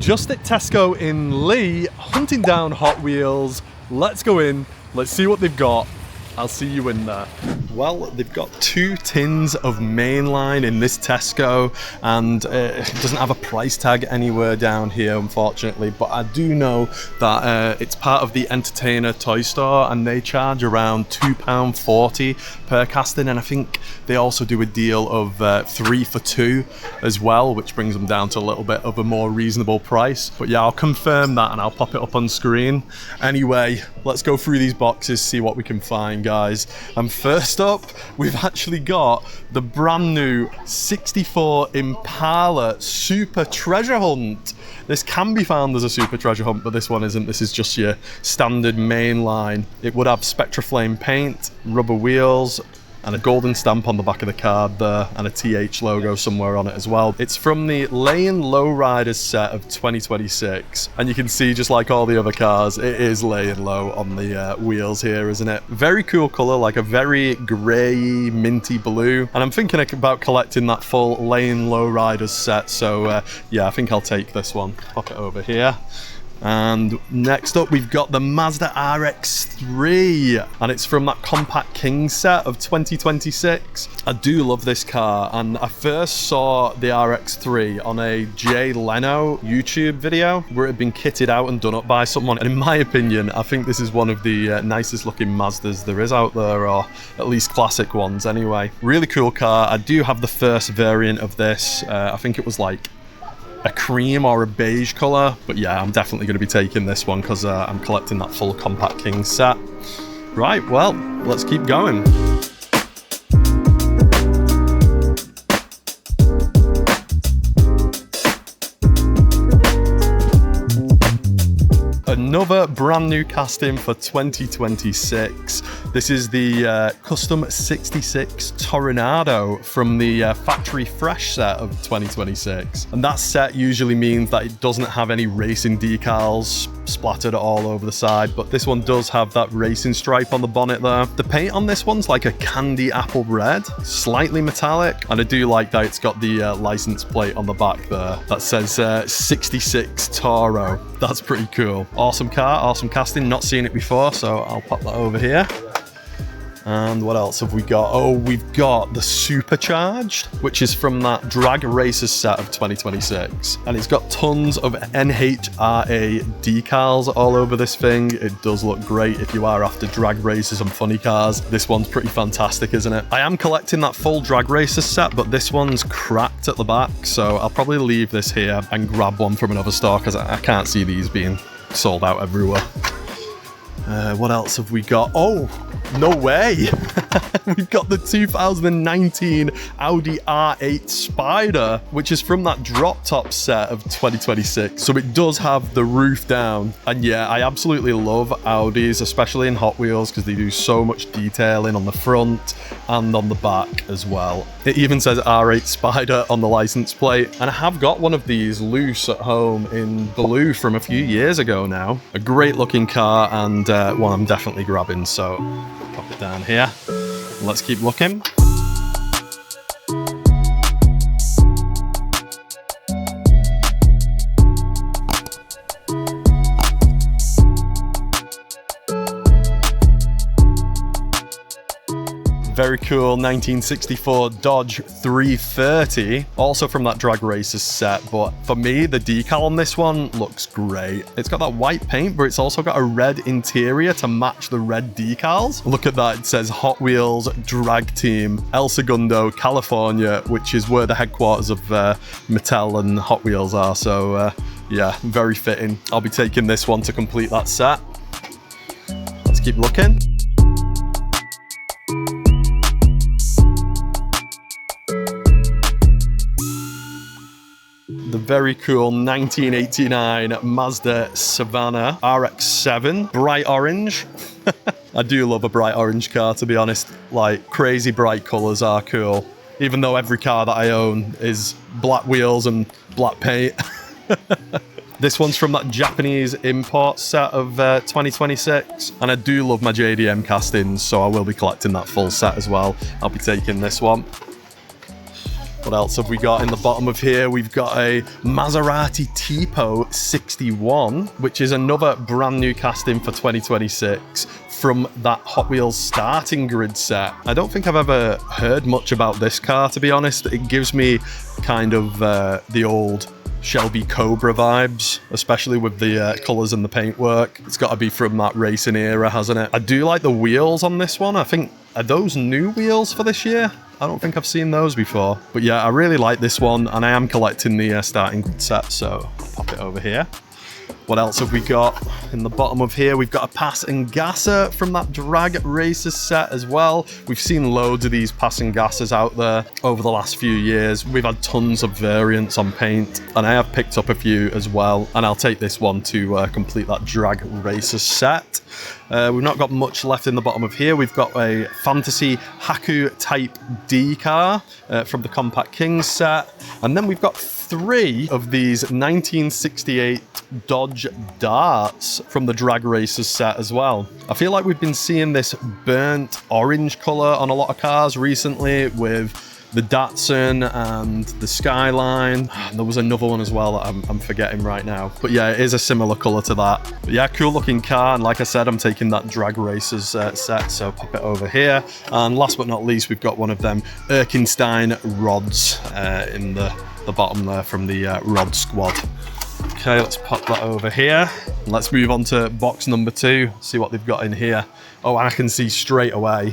Just at Tesco in Lee, hunting down Hot Wheels. Let's go in, let's see what they've got. I'll see you in there. Well, they've got 2 tins of mainline in this Tesco, and it doesn't have a price tag anywhere down here, unfortunately, but I do know that it's part of the Entertainer toy store, and they charge around £2.40 per casting, and I think they also do a deal of 3 for 2 as well, which brings them down to a little bit of a more reasonable price. But yeah, I'll confirm that and I'll pop it up on screen. Anyway, let's go through these boxes, see what we can find, guys. And first up, we've actually got the brand new 64 Impala Super Treasure Hunt. This can be found as a Super Treasure Hunt, but this one isn't. This is just your standard mainline. It would have Spectraflame paint, rubber wheels, and a golden stamp on the back of the card there, and a TH logo somewhere on it as well. It's from the Lane Lowriders set of 2026, and you can see, just like all the other cars, it is laying low on the wheels here, isn't it? Very cool colour, like a very grey, minty blue, and I'm thinking about collecting that full Lane Lowriders set, so yeah, I think I'll take this one. Pop it over here. And next up, we've got the Mazda RX-3, and it's from that Compact King set of 2026. I do love this car, and I first saw the RX-3 on a Jay Leno YouTube video where it had been kitted out and done up by someone, and in my opinion, I think this is one of the nicest looking Mazdas there is out there, or at least classic ones anyway. Really cool car. I do have the first variant of this. I think it was like a cream or a beige colour, but yeah, I'm definitely going to be taking this one because I'm collecting that full Compact King set. Right, well, let's keep going. Another brand new casting for 2026. This is the Custom 66 Toronado from the Factory Fresh set of 2026. And that set usually means that it doesn't have any racing decals splattered all over the side, but this one does have that racing stripe on the bonnet there. The paint on this one's like a candy apple red, slightly metallic, and I do like that it's got the license plate on the back there that says 66 Toro. That's pretty cool. Awesome car, awesome casting. Not seen it before, so I'll pop that over here. And what else have we got? Oh, we've got the Supercharged, which is from that Drag Racers set of 2026. And it's got tons of NHRA decals all over this thing. It does look great if you are after drag races and funny cars. This one's pretty fantastic, isn't it? I am collecting that full Drag Racers set, but this one's cracked at the back, so I'll probably leave this here and grab one from another store because I can't see these being sold out everywhere. What else have we got? Oh, no way! We've got the 2019 Audi R8 Spider, which is from that drop top set of 2026. So it does have the roof down. And yeah, I absolutely love Audis, especially in Hot Wheels, because they do so much detailing on the front and on the back as well. It even says R8 Spider on the license plate. And I have got one of these loose at home in blue from a few years ago now. A great looking car, and one I'm definitely grabbing, so pop it down here. Let's keep looking. Very cool 1964 Dodge 330, also from that Drag Racers set, but for me, the decal on this one looks great. It's got that white paint, but it's also got a red interior to match the red decals. Look at that, it says Hot Wheels Drag Team, El Segundo, California, which is where the headquarters of Mattel and Hot Wheels are, so yeah, very fitting. I'll be taking this one to complete that set. Let's keep looking. The very cool 1989 Mazda Savannah RX-7, bright orange. I do love a bright orange car, to be honest. Like, crazy bright colours are cool. Even though every car that I own is black wheels and black paint. This one's from that Japanese import set of 2026. And I do love my JDM castings, so I will be collecting that full set as well. I'll be taking this one. What else have we got in the bottom of here? We've got a Maserati Tipo 61, which is another brand new casting for 2026 from that Hot Wheels starting grid set. I don't think I've ever heard much about this car, to be honest. It gives me kind of the old Shelby Cobra vibes, especially with the colours and the paintwork. It's got to be from that racing era, hasn't it? I do like the wheels on this one. I think, are those new wheels for this year? I don't think I've seen those before. But yeah, I really like this one, and I am collecting the starting grid set, so I'll pop it over here. What else have we got in the bottom of here? We've got a Pass and Gasser from that Drag Racers set as well. We've seen loads of these Pass and Gassers out there over the last few years. We've had tons of variants on paint, and I have picked up a few as well. And I'll take this one to complete that Drag Racers set. We've not got much left in the bottom of here. We've got a Fantasy Haku Type D car from the Compact Kings set. And then we've got 3 of these 1968 Dodge Darts from the Drag Racers set as well. I feel like we've been seeing this burnt orange colour on a lot of cars recently with the Datsun and the Skyline. There was another one as well that I'm forgetting right now. But yeah, it is a similar colour to that. But yeah, cool looking car. And like I said, I'm taking that Drag Racers set, so pop it over here. And last but not least, we've got one of them Erkenstein rods in the bottom there from the Rod Squad. Okay, let's pop that over here. Let's move on to box number 2, see what they've got in here. Oh, and I can see straight away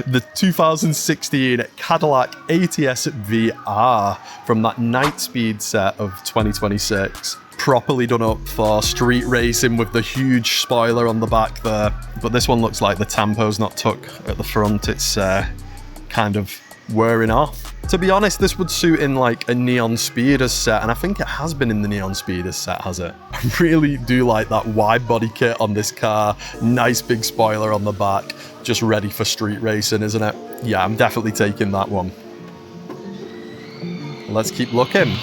the 2016 Cadillac ATS VR from that Night Speed set of 2026. Properly done up for street racing with the huge spoiler on the back there. But this one looks like the tampo's not tucked at the front. It's kind of wearing off. To be honest, this would suit in like a Neon Speeders set, and I think it has been in the Neon Speeders set, has it? I really do like that wide body kit on this car. Nice big spoiler on the back. Just ready for street racing, isn't it? Yeah, I'm definitely taking that one. Let's keep looking.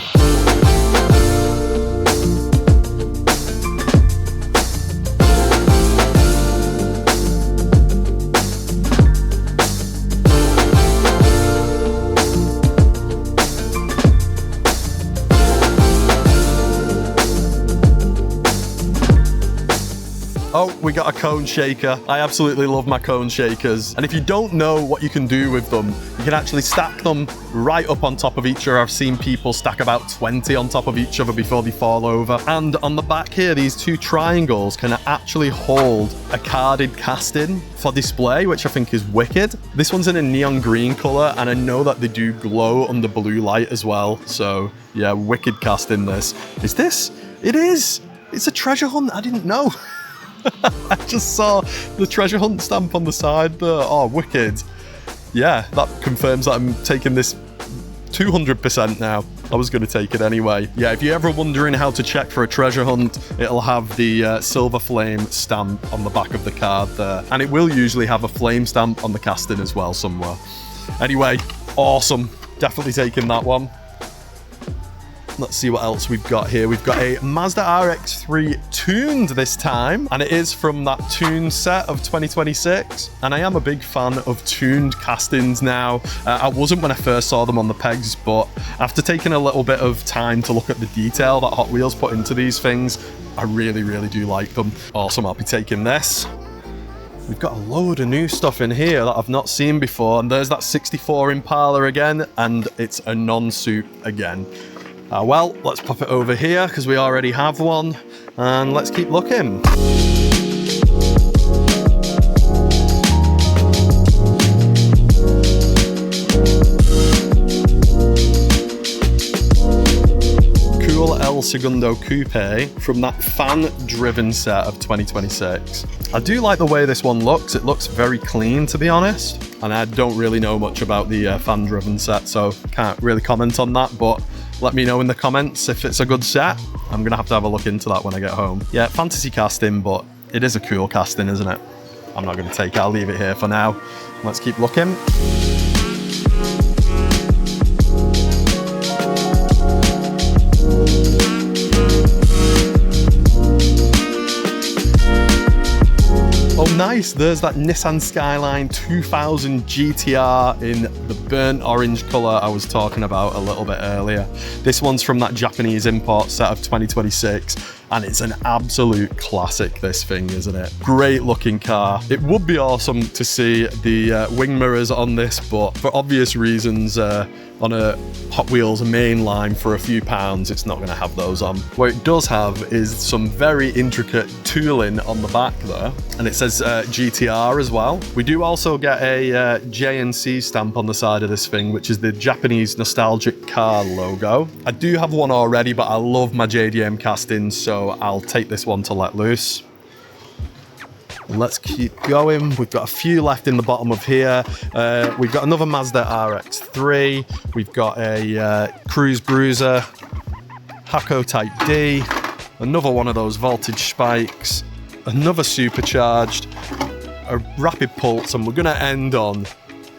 Oh, we got a cone shaker. I absolutely love my cone shakers. And if you don't know what you can do with them, you can actually stack them right up on top of each other. I've seen people stack about 20 on top of each other before they fall over. And on the back here, these 2 triangles can actually hold a carded casting for display, which I think is wicked. This one's in a neon green color, and I know that they do glow under blue light as well. So yeah, wicked casting this. Is this? It is. It's a treasure hunt. I didn't know. I just saw the treasure hunt stamp on the side there. Oh, wicked. Yeah, that confirms that I'm taking this 200% now. I was going to take it anyway. Yeah, if you're ever wondering how to check for a treasure hunt, it'll have the silver flame stamp on the back of the card there. And it will usually have a flame stamp on the casting as well somewhere. Anyway, awesome. Definitely taking that one. Let's see what else we've got here. We've got a Mazda RX-3 tuned this time, and it is from that tuned set of 2026. And I am a big fan of tuned castings now. I wasn't when I first saw them on the pegs, but after taking a little bit of time to look at the detail that Hot Wheels put into these things, I really, really do like them. Awesome, I'll be taking this. We've got a load of new stuff in here that I've not seen before, and there's that 64 Impala again, and it's a non-suit again. Well, let's pop it over here because we already have one, and let's keep looking. Cool El Segundo Coupe from that fan-driven set of 2026. I do like the way this one looks. It looks very clean, to be honest, and I don't really know much about the fan-driven set, so can't really comment on that, but let me know in the comments if it's a good set. I'm gonna have to have a look into that when I get home. Yeah, fantasy casting, but it is a cool casting, isn't it? I'm not gonna take it, I'll leave it here for now. Let's keep looking. Oh, nice. There's that Nissan Skyline 2000 GTR in the burnt orange colour I was talking about a little bit earlier. This one's from that Japanese import set of 2026, and it's an absolute classic, this thing, isn't it? Great looking car. It would be awesome to see the wing mirrors on this, but for obvious reasons, on a Hot Wheels main line for a few pounds, it's not going to have those on. What it does have is some very intricate tooling on the back there, and it says GTR as well. We do also get a JNC stamp on the side of this thing, which is the Japanese nostalgic car logo. I do have one already, but I love my JDM castings, so I'll take this one to let loose. Let's keep going. We've got a few left in the bottom of here. We've got another Mazda RX-3. We've got a Cruise Bruiser, Hako Type D, another one of those voltage spikes, another supercharged, a rapid pulse, and we're going to end on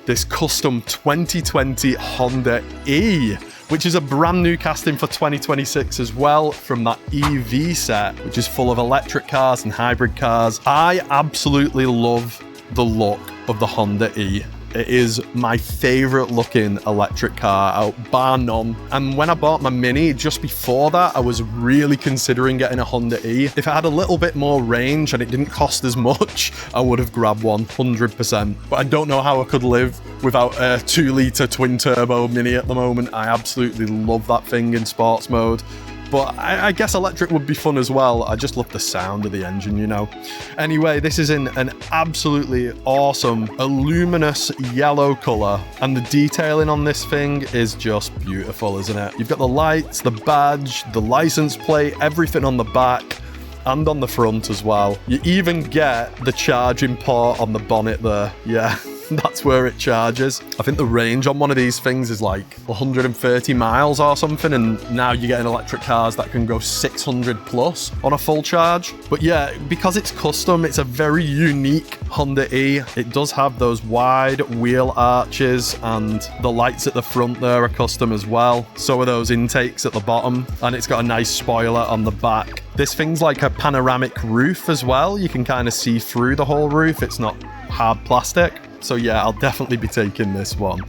this custom 2020 Honda E, which is a brand new casting for 2026 as well, from that EV set, which is full of electric cars and hybrid cars. I absolutely love the look of the Honda E. It is my favorite looking electric car out, bar none. And when I bought my Mini just before that, I was really considering getting a Honda E. If it had a little bit more range and it didn't cost as much, I would have grabbed one, 100%. But I don't know how I could live without a 2-litre twin turbo Mini at the moment. I absolutely love that thing in sports mode. But I guess electric would be fun as well. I just love the sound of the engine, you know. Anyway, this is in an absolutely awesome, luminous yellow colour. And the detailing on this thing is just beautiful, isn't it? You've got the lights, the badge, the license plate, everything on the back and on the front as well. You even get the charging port on the bonnet there. Yeah. That's where it charges. I think the range on one of these things is like 130 miles or something, and now you're getting electric cars that can go 600 plus on a full charge. But yeah, because it's custom, it's a very unique Honda E. It does have those wide wheel arches, and the lights at the front there are custom as well. So are those intakes at the bottom, and it's got a nice spoiler on the back. This thing's like a panoramic roof as well. You can kind of see through the whole roof. It's not hard plastic. So yeah, I'll definitely be taking this one.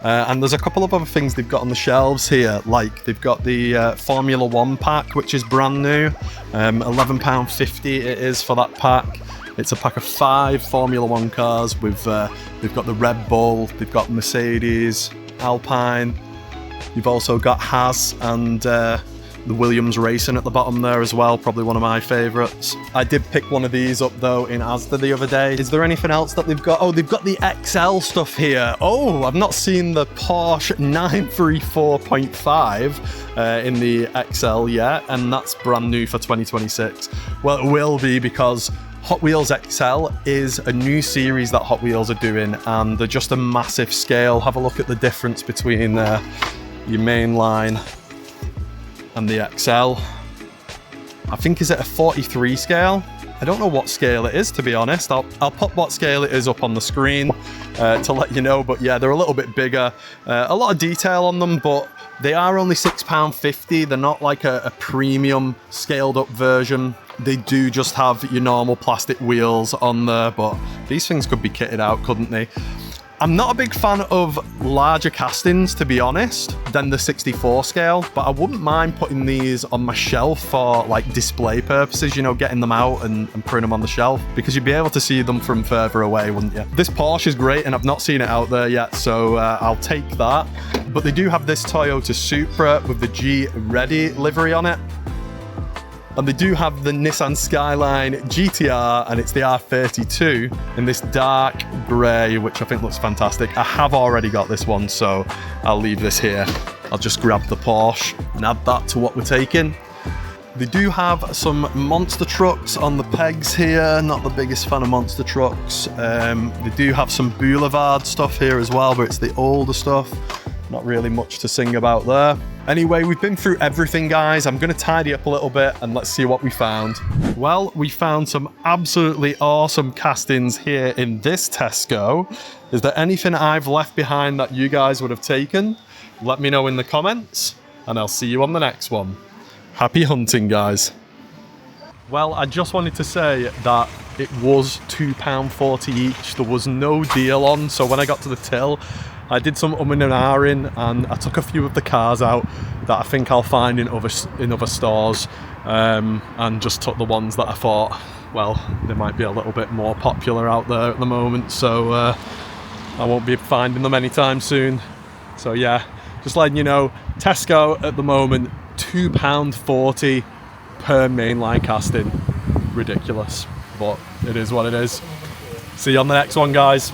And there's a couple of other things they've got on the shelves here, like they've got the Formula One pack, which is brand new. £11.50 it is for that pack. It's a pack of 5 Formula One cars with, they've got the Red Bull, they've got Mercedes, Alpine. You've also got Haas and the Williams Racing at the bottom there as well, probably one of my favourites. I did pick one of these up though in Asda the other day. Is there anything else that they've got? Oh, they've got the XL stuff here. Oh, I've not seen the Porsche 934.5 in the XL yet, and that's brand new for 2026. Well, it will be, because Hot Wheels XL is a new series that Hot Wheels are doing, and they're just a massive scale. Have a look at the difference between your main line and the XL. I think, is it a 43 scale? I don't know what scale it is, to be honest. I'll pop what scale it is up on the screen to let you know. But yeah, they're a little bit bigger. A lot of detail on them, but they are only £6.50. They're not like a premium scaled up version. They do just have your normal plastic wheels on there, but these things could be kitted out, couldn't they? I'm not a big fan of larger castings, to be honest, than the 64 scale, but I wouldn't mind putting these on my shelf for like display purposes, you know, getting them out and putting them on the shelf, because you'd be able to see them from further away, wouldn't you? This Porsche is great, and I've not seen it out there yet, so I'll take that. But they do have this Toyota Supra with the G Ready livery on it. And they do have the Nissan Skyline GTR, and it's the R32 in this dark grey, which I think looks fantastic. I have already got this one, so I'll leave this here. I'll just grab the Porsche and add that to what we're taking. They do have some monster trucks on the pegs here. Not the biggest fan of monster trucks. They do have some Boulevard stuff here as well, but it's the older stuff. Not really much to sing about there. Anyway, we've been through everything, guys. I'm going to tidy up a little bit and let's see what we found. Well, we found some absolutely awesome castings here in this Tesco. Is there anything I've left behind that you guys would have taken? Let me know in the comments, and I'll see you on the next one. Happy hunting, guys. Well, I just wanted to say that it was £2.40 each. There was no deal on, so when I got to the till, I did some and ahhing, and I took a few of the cars out that I think I'll find in other stores, and just took the ones that I thought, well, they might be a little bit more popular out there at the moment, so I won't be finding them anytime soon. So yeah, just letting you know, Tesco at the moment, £2.40 per mainline casting. Ridiculous, but it is what it is. See you on the next one, guys.